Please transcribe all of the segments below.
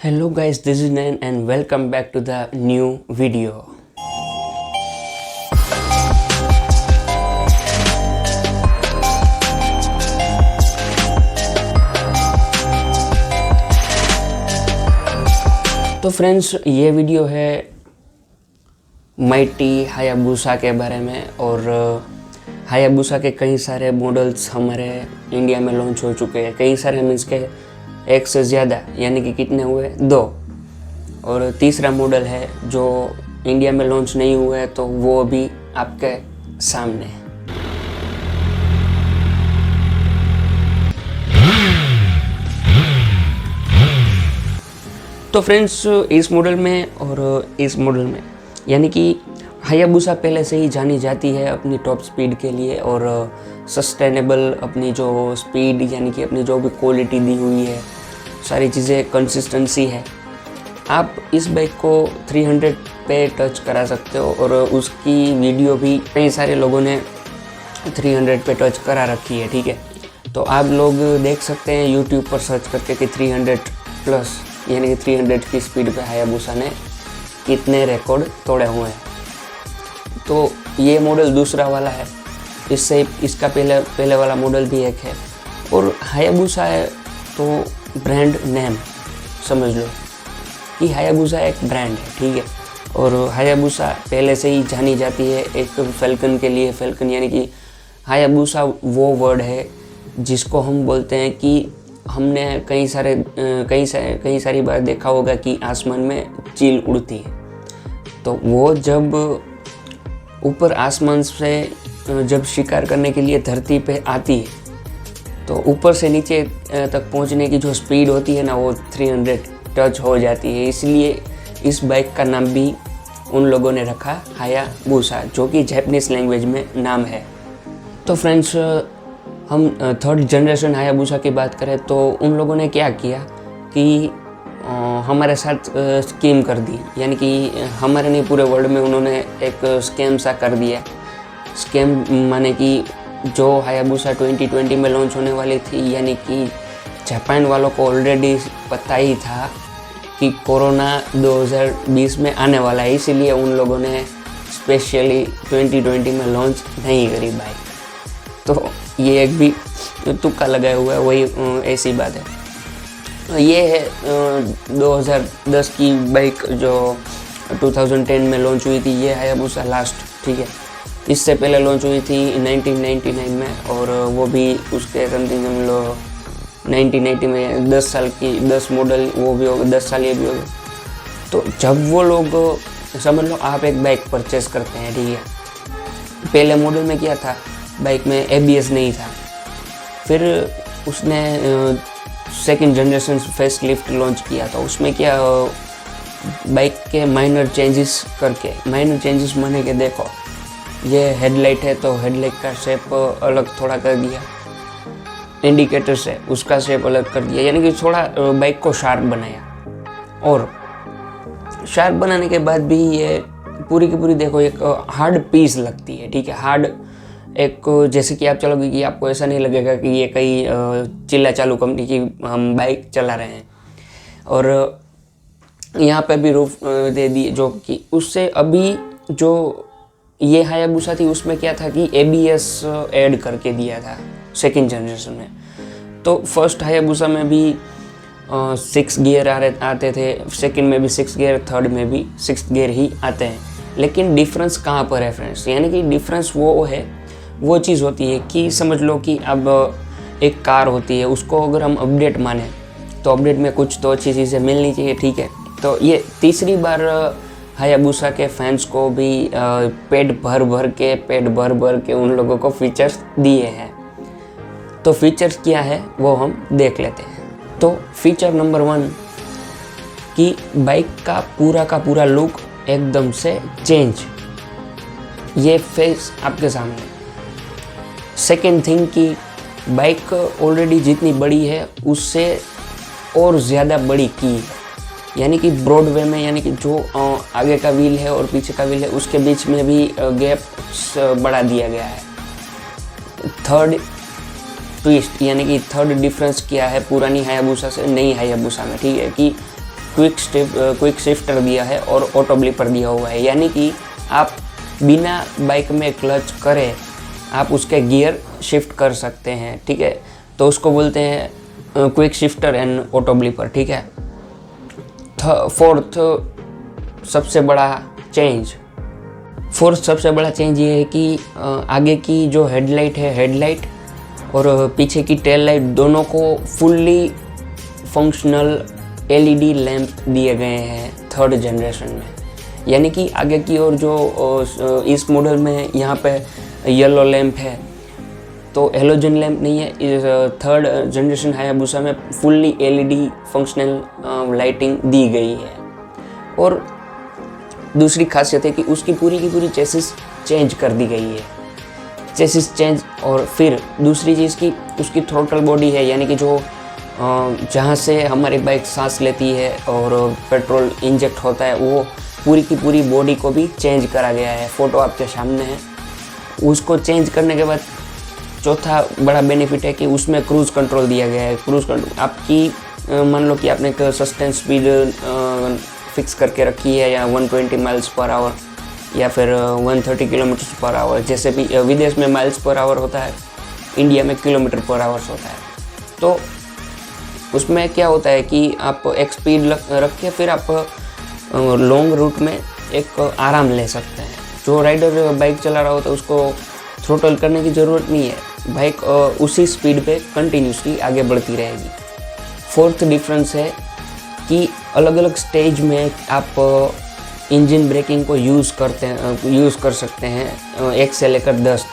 Hello guys, this is Nayan and welcome back to the new video. तो friends, ये video है mighty Hayabusa के बारे में। और हायाबुसा के कई सारे मॉडल्स हमारे इंडिया में लॉन्च हो चुके हैं। कई सारे मीन्स के एक से ज़्यादा, यानी कि कितने हुए? 2। और तीसरा मॉडल है जो इंडिया में लॉन्च नहीं हुआ है, तो वो अभी आपके सामने है। तो फ्रेंड्स, इस मॉडल में और इस मॉडल में, यानी कि हायाबुसा पहले से ही जानी जाती है अपनी टॉप स्पीड के लिए और सस्टेनेबल अपनी जो स्पीड, यानी कि अपनी जो भी क्वालिटी दी हुई है, सारी चीज़ें कंसिस्टेंसी है। आप इस बाइक को 300 पे टच करा सकते हो और उसकी वीडियो भी कई सारे लोगों ने 300 पे टच करा रखी है, ठीक है। तो आप लोग देख सकते हैं यूट्यूब पर सर्च करके कि 300 प्लस, यानी कि 300 की स्पीड पे हायाबुसा ने कितने रिकॉर्ड तोड़े हुए हैं। तो ये मॉडल दूसरा वाला है, इससे इसका पहले वाला मॉडल भी एक है। और हायाबुसा है तो ब्रांड नेम समझ लो कि हायाबुसा एक ब्रांड है, ठीक है। और हायाबुसा पहले से ही जानी जाती है एक फैल्कन के लिए। फैल्कन यानी कि हायाबुसा वो वर्ड है जिसको हम बोलते हैं कि हमने कई सारी बार देखा होगा कि आसमान में चील उड़ती है। तो वो जब ऊपर आसमान से जब शिकार करने के लिए धरती पे आती है, तो ऊपर से नीचे तक पहुंचने की जो स्पीड होती है ना, वो 300 टच हो जाती है। इसलिए इस बाइक का नाम भी उन लोगों ने रखा हायाबुसा, जो कि जापानीज लैंग्वेज में नाम है। तो फ्रेंड्स, हम 3rd जनरेशन हायाबुसा की बात करें तो उन लोगों ने क्या किया कि हमारे साथ स्कीम कर दी, यानी कि हमारे नहीं पूरे वर्ल्ड में उन्होंने एक स्कैम सा कर दिया। स्कैम माने कि जो हायाबुसा 2020 में लॉन्च होने वाली थी, यानी कि जापान वालों को ऑलरेडी पता ही था कि कोरोना 2020 में आने वाला है, इसीलिए उन लोगों ने स्पेशली 2020 में लॉन्च नहीं करी बाइक। तो ये एक भी तुक्का लगाया हुआ है, वही ऐसी बात है। ये है 2010 की बाइक जो 2010 में लॉन्च हुई थी, ये हायाबुसा लास्ट, ठीक है। इससे पहले लॉन्च हुई थी 1999 में, और वो भी उसके समथिंग हम लोग 1990 में 10 साल की 10 मॉडल वो भी हो गए, 10 साल ये भी हो गए। तो जब वो लोग समझ लो आप एक बाइक परचेस करते हैं, ठीक है। पहले मॉडल में क्या था, बाइक में ABS नहीं था। फिर उसने 2nd generation face lift launch किया था। उसमें क्या बाइक के माइनर चेंजेस करके, माइनर चेंजेस माने के देखो, ये हेडलाइट है तो हेडलाइट का शेप अलग थोड़ा कर दिया, इंडिकेटर से उसका शेप अलग कर दिया, यानी कि थोड़ा बाइक को शार्प बनाया। और शार्प बनाने के बाद भी ये पूरी की पूरी देखो एक हार्ड पीस लगती है, ठीक है। हार्ड एक, जैसे कि आप चलोगे कि आपको ऐसा नहीं लगेगा कि ये कई चिल्ला चालू कंपनी की हम बाइक चला रहे हैं। और यहाँ पे भी रूफ दे दी, जो कि उससे अभी जो ये हायाबुसा थी उसमें क्या था कि ABS ऐड करके दिया था 2nd जनरेशन में। तो फर्स्ट हायाबुसा में भी 6 गियर आते थे, 2nd में भी 6 गियर, 3rd में भी 6 गियर ही आते हैं। लेकिन डिफरेंस कहाँ पर है फ्रेंड्स, यानी कि डिफरेंस वो चीज़ होती है कि समझ लो कि अब एक कार होती है, उसको अगर हम अपडेट माने तो अपडेट में कुछ तो अच्छी चीज़ें मिलनी चाहिए, ठीक है। तो ये तीसरी बार हायाबुसा के फैंस को भी पेट भर के उन लोगों को फीचर्स दिए हैं। तो फीचर्स क्या है वो हम देख लेते हैं। तो फीचर नंबर 1 कि बाइक का पूरा लुक एकदम से चेंज, ये फेस आपके सामने। सेकेंड थिंग कि बाइक ऑलरेडी जितनी बड़ी है उससे और ज़्यादा बड़ी की है, यानी कि ब्रॉड वे में, यानी कि जो आगे का व्हील है और पीछे का व्हील है उसके बीच में भी गैप बढ़ा दिया गया है। 3rd ट्विस्ट, यानी कि 3rd डिफरेंस क्या है पुरानी हायाबुसा से नई हायाबुसा में, ठीक है, कि क्विक शिफ्टर दिया है और ऑटो ब्लिपर दिया हुआ है, यानी कि आप बिना बाइक में क्लच करे आप उसके गियर शिफ्ट कर सकते हैं, ठीक है। तो उसको बोलते हैं quick shifter and auto blipper, ठीक है। फोर्थ सबसे बड़ा चेंज ये है कि आगे की जो हेडलाइट और पीछे की टेल लाइट दोनों को फुल्ली फंक्शनल एलईडी लैंप दिए गए हैं 3rd जनरेशन में। यानी कि आगे की ओर जो इस मॉडल में यहाँ पे येलो लैंप है, तो हेलोजन लैंप नहीं है। इस 3rd जनरेशन हायाबुसा में फुल्ली एलईडी फंक्शनल लाइटिंग दी गई है। और दूसरी खासियत है कि उसकी पूरी की पूरी चेसिस चेंज कर दी गई है, चेसिस चेंज। और फिर दूसरी चीज़ की उसकी थ्रोटल बॉडी है, यानी कि जो जहाँ से हमारी बाइक सांस लेती है और पेट्रोल इंजेक्ट होता है, वो पूरी की पूरी बॉडी को भी चेंज करा गया है। फ़ोटो आपके सामने है। उसको चेंज करने के बाद चौथा बड़ा बेनिफिट है कि उसमें क्रूज़ कंट्रोल दिया गया है। क्रूज़ कंट्रोल आपकी मान लो कि आपने एक सस्टेन स्पीड फिक्स करके रखी है, या 120 माइल्स पर आवर या फिर 130 किलोमीटर पर आवर, जैसे भी विदेश में माइल्स पर आवर होता है, इंडिया में किलोमीटर पर आवर होता है। तो उसमें क्या होता है कि आप एक स्पीड रख के फिर आप लॉन्ग रूट में एक आराम ले सकते हैं। जो राइडर बाइक चला रहा होता है उसको थ्रोटल करने की ज़रूरत नहीं है, बाइक उसी स्पीड पे कंटिन्यूसली आगे बढ़ती रहेगी। 4th डिफरेंस है कि अलग अलग स्टेज में आप इंजन ब्रेकिंग को यूज़ कर सकते हैं 1 से लेकर 10।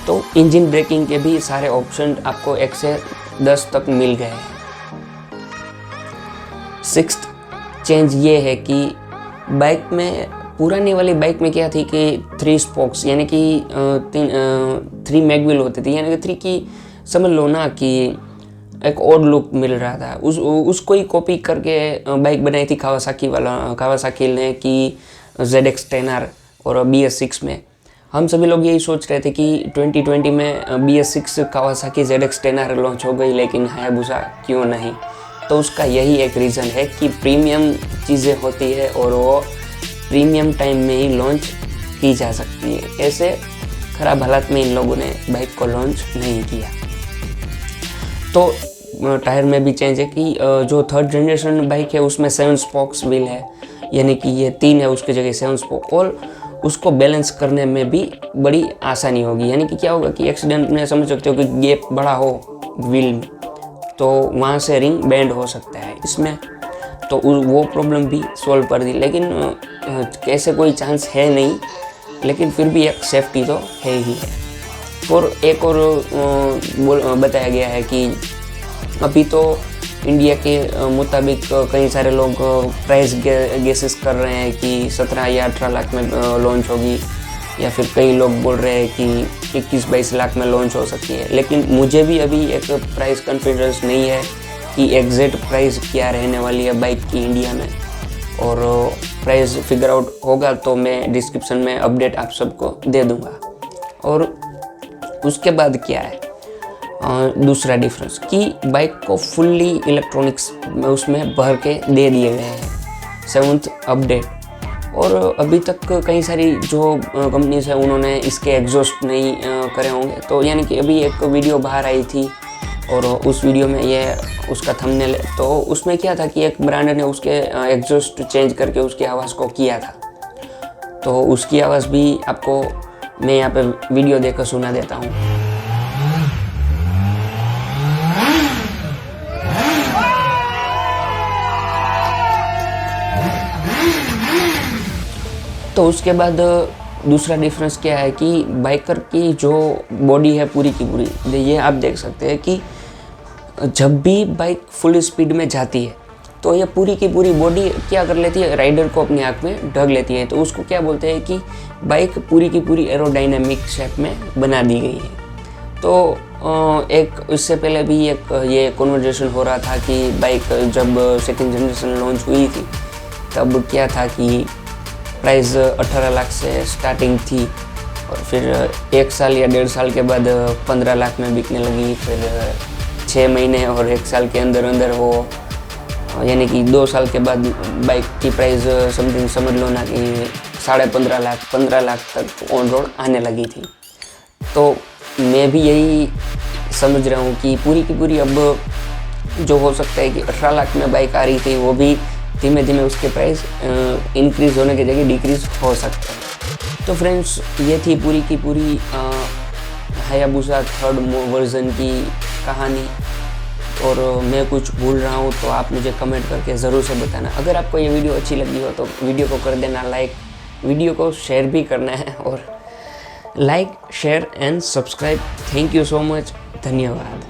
तो इंजन ब्रेकिंग के भी सारे ऑप्शन आपको 1 से 10 तक मिल गए हैं। 6th चेंज ये है कि बाइक में, पुरानी वाली बाइक में क्या थी कि 3 स्पोक्स यानी कि 3 मैगव्हील होते थे, यानी कि 3 की समझ लो ना कि एक और लुक मिल रहा था। उसको ही कॉपी करके बाइक बनाई थी कावासाकी ने कि ZX-10R और BS6 में। हम सभी लोग यही सोच रहे थे कि 2020 में BS6 कावासाकी ZX-10R लॉन्च हो गई, लेकिन हायाबुसा क्यों नहीं। तो उसका यही एक रीज़न है कि प्रीमियम चीज़ें होती है और वो प्रीमियम टाइम में ही लॉन्च की जा सकती है। ऐसे ख़राब हालत में इन लोगों ने बाइक को लॉन्च नहीं किया। तो टायर में भी चेंज है कि जो 3rd जनरेशन बाइक है उसमें 7 स्पोक्स व्हील है, यानी कि ये 3 है उसकी जगह 7 स्पोक, और उसको बैलेंस करने में भी बड़ी आसानी होगी। यानी कि क्या होगा कि एक्सीडेंट में समझ सकते हो कि गैप बड़ा हो व्हील में, तो वहाँ से रिंग बैंड हो सकता है इसमें, तो वो प्रॉब्लम भी सॉल्व कर दी। लेकिन कैसे कोई चांस है नहीं, लेकिन फिर भी एक सेफ्टी तो है ही है। और एक और बताया गया है कि अभी तो इंडिया के मुताबिक कई सारे लोग प्राइस गेसेस कर रहे हैं कि 17 या 18 लाख में लॉन्च होगी, या फिर कई लोग बोल रहे हैं कि 21-22 लाख में लॉन्च हो सकती है। लेकिन मुझे भी अभी एक प्राइस कॉन्फिडेंस नहीं है कि एग्जैक्ट प्राइस क्या रहने वाली है बाइक की इंडिया में, और प्राइस फिगर आउट होगा तो मैं डिस्क्रिप्शन में अपडेट आप सबको दे दूंगा। और उसके बाद क्या है दूसरा डिफरेंस कि बाइक को फुल्ली इलेक्ट्रॉनिक्स उसमें भर के दे दिए गए हैं 7th अपडेट। और अभी तक कई सारी जो कंपनीज है उन्होंने इसके एग्जॉस्ट नहीं करे होंगे। तो यानी कि अभी एक वीडियो बाहर आई थी और उस वीडियो में ये उसका थंबनेल है, तो उसमें क्या था कि एक ब्रांड ने उसके एग्जॉस्ट चेंज करके उसकी आवाज़ को किया था। तो उसकी आवाज़ भी आपको मैं यहाँ पे वीडियो देकर सुना देता हूँ। तो उसके बाद दूसरा डिफरेंस क्या है कि बाइकर की जो बॉडी है पूरी की पूरी, ये आप देख सकते हैं कि जब भी बाइक फुल स्पीड में जाती है तो ये पूरी की पूरी बॉडी क्या कर लेती है, राइडर को अपनी आँख में ढक लेती है। तो उसको क्या बोलते हैं कि बाइक पूरी की पूरी एरोडायनामिक शेप में बना दी गई है। तो एक इससे पहले भी एक ये कन्वर्सेशन हो रहा था कि बाइक जब 2nd जनरेशन लॉन्च हुई थी तब क्या था कि प्राइस 18 लाख से स्टार्टिंग थी, और फिर 1 साल या 1.5 साल के बाद 15 लाख में बिकने लगी। फिर 6 महीने और 1 साल के अंदर अंदर वो यानी कि 2 साल के बाद बाइक की प्राइस समथिंग समझ लो ना कि 15.5 लाख 15 लाख तक ऑन रोड आने लगी थी। तो मैं भी यही समझ रहा हूँ कि पूरी की पूरी अब जो हो सकता है कि 18 लाख में बाइक आ रही थी वो भी धीमे धीमे उसके प्राइस इंक्रीज़ होने की जगह डिक्रीज़ हो सकता है। तो फ्रेंड्स, ये थी पूरी की पूरी हायाबुसा 3rd वर्जन की कहानी। और मैं कुछ भूल रहा हूँ तो आप मुझे कमेंट करके ज़रूर से बताना। अगर आपको ये वीडियो अच्छी लगी हो तो वीडियो को कर देना लाइक, वीडियो को शेयर भी करना है, और like share and subscribe. Thank you so much, धन्यवाद।